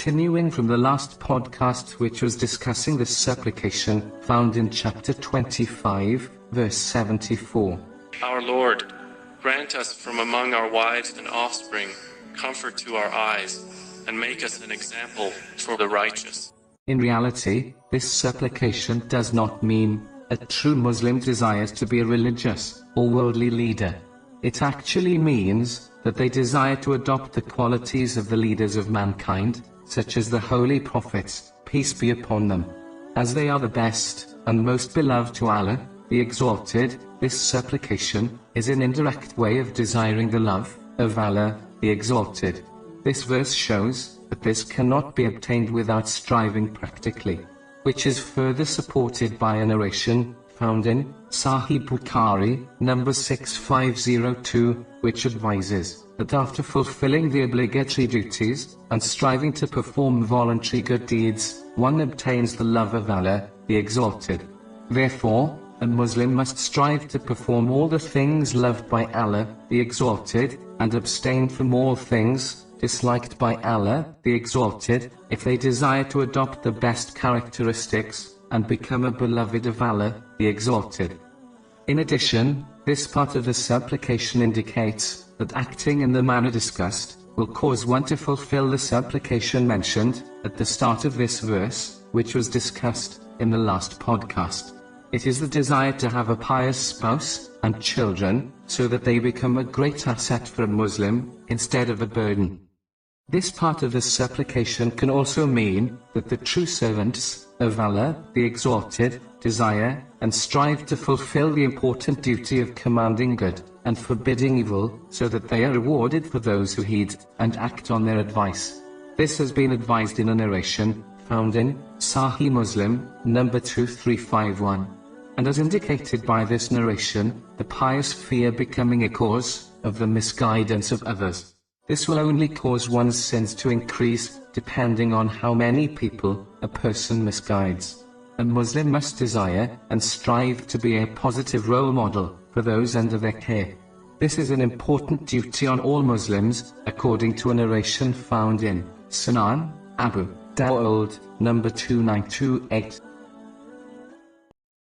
continuing from the last podcast, which was discussing this supplication found in chapter 25, verse 74. Our Lord, grant us from among our wives and offspring comfort to our eyes, and make us an example for the righteous. In reality, this supplication does not mean a true Muslim desires to be a religious or worldly leader. It actually means that they desire to adopt the qualities of the leaders of mankind, such as the holy prophets, peace be upon them. As they are the best and most beloved to Allah, the Exalted, this supplication is an indirect way of desiring the love of Allah, the Exalted. This verse shows that this cannot be obtained without striving practically, which is further supported by a narration found in Sahih Bukhari, number 6502, which advises that after fulfilling the obligatory duties and striving to perform voluntary good deeds, one obtains the love of Allah, the Exalted. Therefore, a Muslim must strive to perform all the things loved by Allah, the Exalted, and abstain from all things disliked by Allah, the Exalted, if they desire to adopt the best characteristics and become a beloved of Allah, the Exalted. In addition, this part of the supplication indicates that acting in the manner discussed will cause one to fulfill the supplication mentioned at the start of this verse, which was discussed in the last podcast. It is the desire to have a pious spouse and children, so that they become a great asset for a Muslim, instead of a burden. This part of the supplication can also mean that the true servants of Allah, the Exalted, desire and strive to fulfill the important duty of commanding good and forbidding evil, so that they are rewarded for those who heed and act on their advice. This has been advised in a narration found in Sahih Muslim, number 2351. And as indicated by this narration, the pious fear becoming a cause of the misguidance of others. This will only cause one's sins to increase, depending on how many people a person misguides. A Muslim must desire and strive to be a positive role model for those under their care. This is an important duty on all Muslims, according to a narration found in Sunnah, Abu Dawud, number 2928.